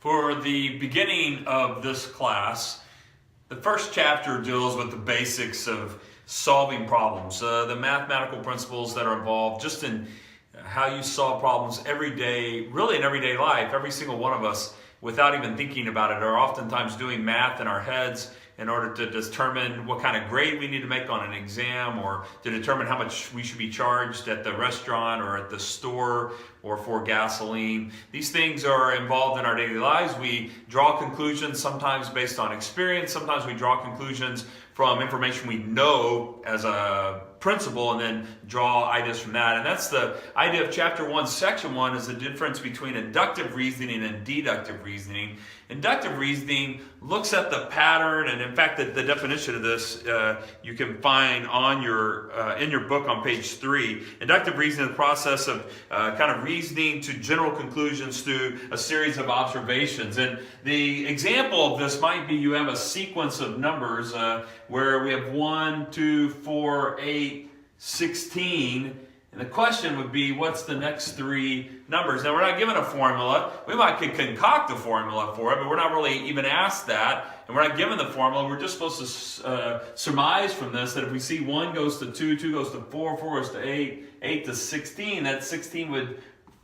For the beginning of this class, the first chapter deals with the basics of solving problems, the mathematical principles that are involved just in how you solve problems every day, really in everyday life. Every single one of us, without even thinking about it, are oftentimes doing math in our heads in order to determine what kind of grade we need to make on an exam, or to determine how much we should be charged at the restaurant or at the store or for gasoline. These things are involved in our daily lives. We draw conclusions sometimes based on experience. Sometimes we draw conclusions from information we know as a principle and then draw ideas from that. And that's the idea of Chapter 1, Section 1, is the difference between inductive reasoning and deductive reasoning. Inductive reasoning looks at the pattern, and in fact the definition of this you can find on your in your book on page 3. Inductive reasoning is the process of kind of reasoning to general conclusions through a series of observations. And the example of this might be you have a sequence of numbers where we have 1, 2, 4, 8, 16. And the question would be, what's the next three numbers? Now, we're not given a formula. We might concoct a formula for it, but we're not really even asked that. And we're not given the formula. We're just supposed to surmise from this that if we see 1 goes to 2, 2 goes to 4, 4 goes to 8, 8 to 16, that 16 would,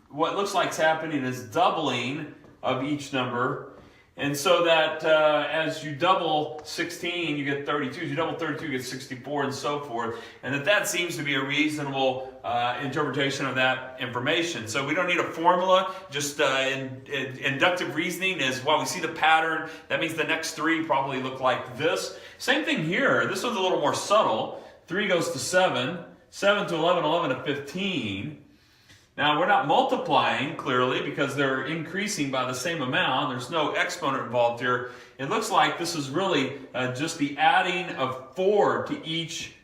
what looks like is happening is doubling of each number. And so that as you double 16, you get 32. As you double 32, you get 64, and so forth. And that seems to be a reasonable interpretation of that information. So we don't need a formula. Just inductive reasoning is, while we see the pattern, that means the next three probably look like this. Same thing here. This one's a little more subtle. 3 goes to 7, 7 to 11, 11 to 15. Now, we're not multiplying, clearly, because they're increasing by the same amount. There's no exponent involved here. It looks like this is really just the adding of 4 to each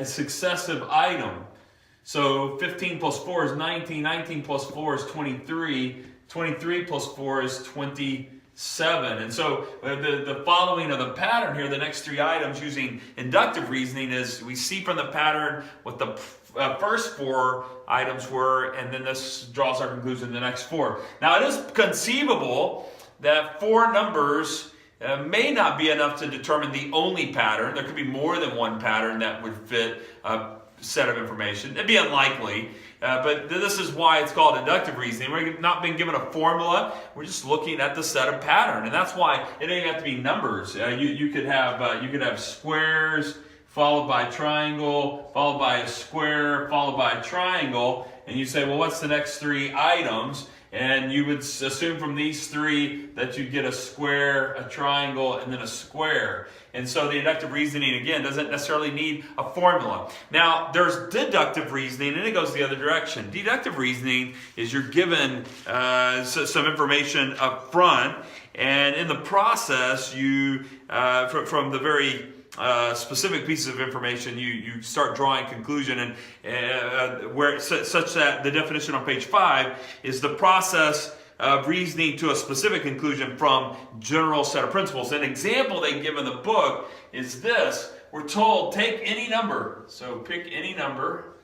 successive item. So 15 plus 4 is 19. 19 plus 4 is 23. 23 plus 4 is 27. And so the following of the pattern here, the next three items using inductive reasoning, is we see from the pattern what the first 4 items were, and then this draws our conclusion the next 4. Now, it is conceivable that 4 numbers may not be enough to determine the only pattern. There could be more than one pattern that would fit a set of information. It'd be unlikely, but this is why it's called inductive reasoning. We're not being given a formula. We're just looking at the set of pattern, and that's why it doesn't have to be numbers. You could have squares followed by a triangle, followed by a square, followed by a triangle, and you say, well, what's the next 3 items? And you would assume from these 3 that you'd get a square, a triangle, and then a square. And so the inductive reasoning, again, doesn't necessarily need a formula. Now, there's deductive reasoning, and it goes the other direction. Deductive reasoning is you're given some information up front, and in the process, you, from the very specific pieces of information, you start drawing conclusion, and such that the definition on page 5 is the process of reasoning to a specific conclusion from general set of principles. An example they give in the book is this. We're told, take any number. So pick any number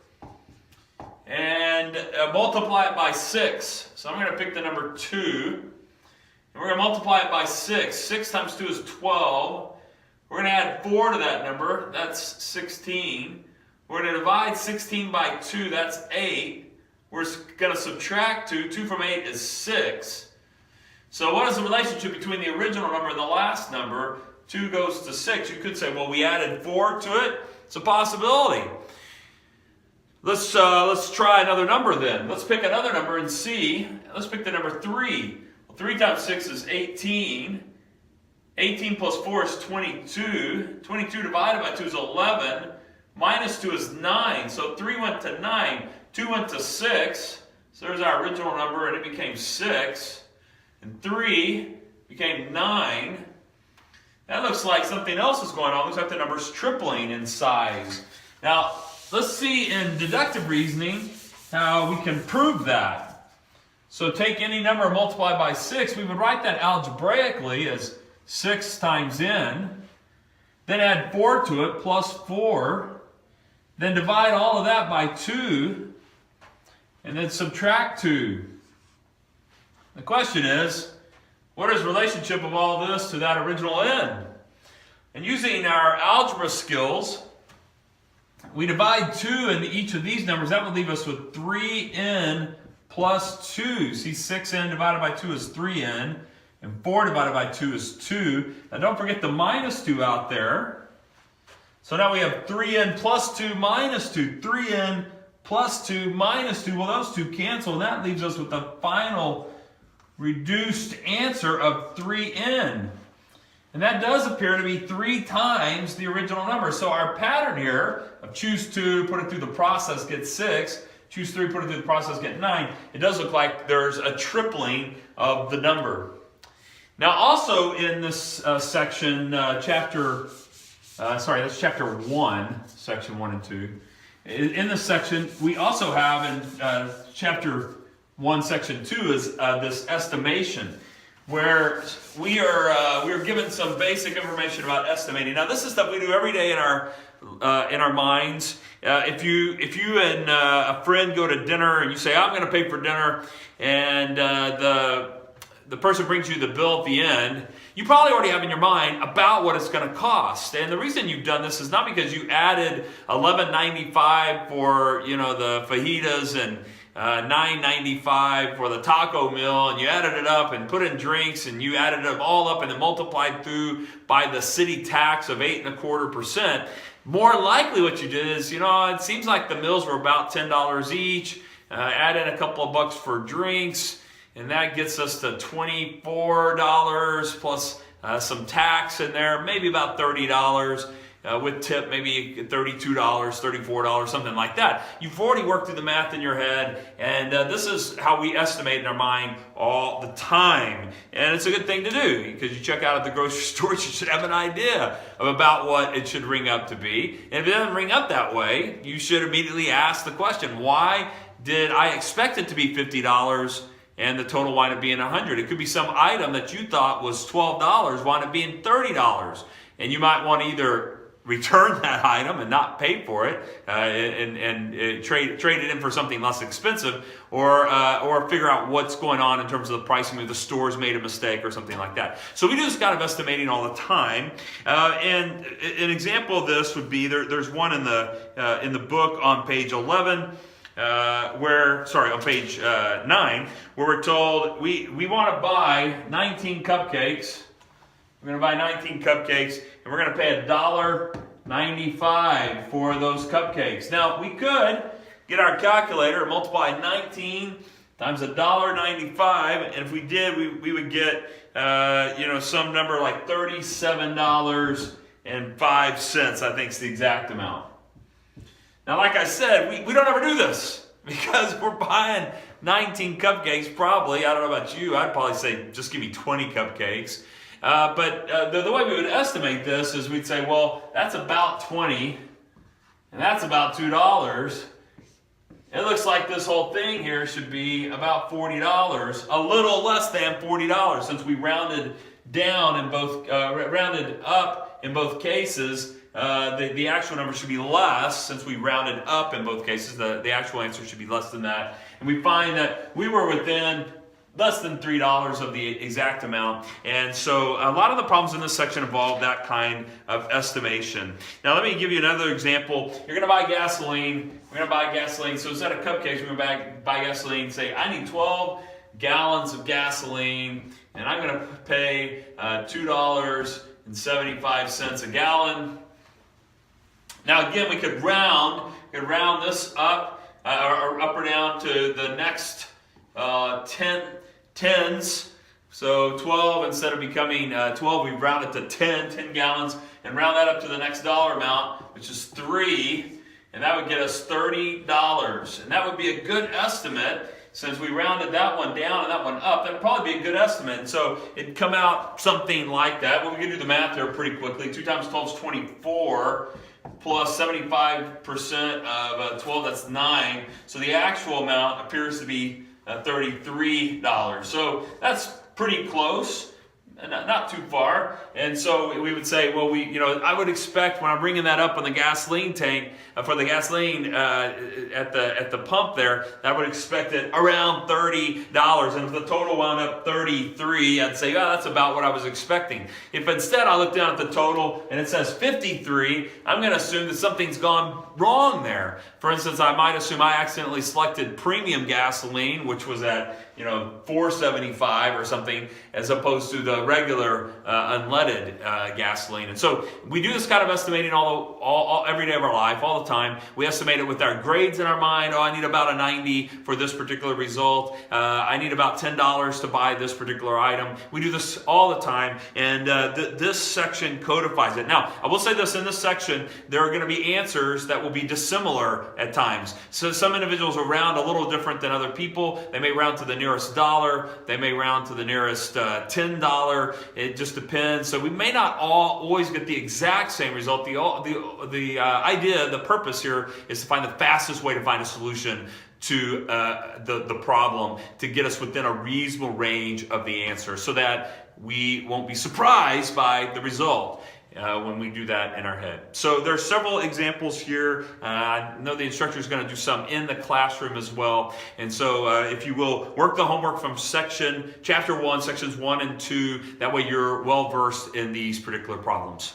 and multiply it by 6. So I'm going to pick the number 2, and we're going to multiply it by 6. 6 times 2 is 12. We're going to add 4 to that number. That's 16. We're going to divide 16 by 2. That's 8. We're going to subtract 2. 2 from 8 is 6. So what is the relationship between the original number and the last number? 2 goes to 6. You could say, well, we added 4 to it. It's a possibility. Let's try another number then. Let's pick another number and see. Let's pick the number 3. Well, 3 times 6 is 18. 18 plus 4 is 22. 22 divided by 2 is 11. Minus 2 is 9. So 3 went to 9. 2 went to 6. So there's our original number, and it became 6. And 3 became 9. That looks like something else is going on. It looks like the number's tripling in size. Now, let's see in deductive reasoning how we can prove that. So take any number and multiply by 6. We would write that algebraically as 6 times n, then add 4 to it, plus 4, then divide all of that by 2, and then subtract 2. The question is, What is the relationship of all this to that original n? And using our algebra skills, we divide 2 into each of these numbers. That would leave us with 3n plus 2. See, 6n divided by 2 is 3n, and 4 divided by 2 is 2. Now don't forget the minus 2 out there. So now we have 3n plus 2 minus 2. 3n plus 2 minus 2. Well, those two cancel, and that leaves us with the final reduced answer of 3n. And that does appear to be 3 times the original number. So our pattern here of choose 2, put it through the process, get 6. Choose 3, put it through the process, get 9. It does look like there's a tripling of the number. Now also in this section, that's chapter 1, section 1 and 2. In this section, we also have in chapter 1, section 2 is this estimation, where we are given some basic information about estimating. Now this is stuff we do every day in our minds. If you and a friend go to dinner and you say, I'm going to pay for dinner, and the person brings you the bill at the end, you probably already have in your mind about what it's going to cost. And the reason you've done this is not because you added $11.95 for the fajitas and $9.95 for the taco meal, and you added it up and put in drinks, and you added it all up and then multiplied through by the city tax of 8.25%. More likely what you did is, it seems like the meals were about $10 each, add in a couple of bucks for drinks, and that gets us to $24 plus some tax in there, maybe about $30. With tip, maybe $32, $34, something like that. You've already worked through the math in your head, and this is how we estimate in our mind all the time. And it's a good thing to do, because you check out at the grocery store, you should have an idea of about what it should ring up to be. And if it doesn't ring up that way, you should immediately ask the question, why did I expect it to be $50 and the total wind up being $100? It could be some item that you thought was $12 wound up being $30. And you might want to either return that item and not pay for it, and trade it in for something less expensive, or figure out what's going on in terms of the pricing. Maybe the store's made a mistake or something like that. So we do this kind of estimating all the time. And an example of this would be there's one in the book on page 11. On page 9, where we're told we want to buy 19 cupcakes. We're going to buy 19 cupcakes, and we're going to pay $1.95 for those cupcakes. Now, we could get our calculator and multiply 19 times $1.95, and if we did, we would get some number like $37.05, I think is the exact amount. Now, like I said, we don't ever do this, because we're buying 19 cupcakes probably. I don't know about you, I'd probably say just give me 20 cupcakes. But the way we would estimate this is we'd say, well, that's about 20, and that's about $2. It looks like this whole thing here should be about $40, a little less than $40, since we rounded down in both, rounded up in both cases. The actual number should be less, since we rounded up in both cases. The actual answer should be less than that. And we find that we were within less than $3 of the exact amount. And so a lot of the problems in this section involve that kind of estimation. Now let me give you another example. You're going to buy gasoline. We're going to buy gasoline. So instead of cupcakes, we're going to buy gasoline. Say, I need 12 gallons of gasoline, and I'm going to pay $2.75 a gallon. Now again, we could round this up, or up or down to the next 10s. So 12, instead of becoming 12, we round it to 10 gallons, and round that up to the next dollar amount, which is 3, and that would get us $30. And that would be a good estimate, since we rounded that one down and that one up. That would probably be a good estimate. And so it'd come out something like that. Well, we can do the math there pretty quickly. 2 times 12 is 24. Plus 75% of 12, that's 9. So the actual amount appears to be $33. So that's pretty close. not too far. And so we would say, well, I would expect when I'm bringing that up on the gasoline tank, for the gasoline at the pump there, I would expect it around $30. And if the total wound up 33, I'd say, oh, that's about what I was expecting. If instead I look down at the total and it says 53, I'm going to assume that something's gone wrong there. For instance, I might assume I accidentally selected premium gasoline, which was at $4.75 or something, as opposed to the regular unleaded gasoline. And so we do this kind of estimating all every day of our life, all the time. We estimate it with our grades in our mind. Oh, I need about a 90 for this particular result. I need about $10 to buy this particular item. We do this all the time, and this section codifies it. Now, I will say this, in this section, there are going to be answers that will be dissimilar at times. So some individuals will round a little different than other people. They may round to the nearest dollar. They may round to the nearest $10. It just depends. So we may not always get the exact same result. The idea, the purpose here is to find the fastest way to find a solution to the problem, to get us within a reasonable range of the answer, so that we won't be surprised by the result when we do that in our head. So there are several examples here. I know the instructor is going to do some in the classroom as well. And so if you will, work the homework from chapter 1, sections 1 and 2. That way you're well versed in these particular problems.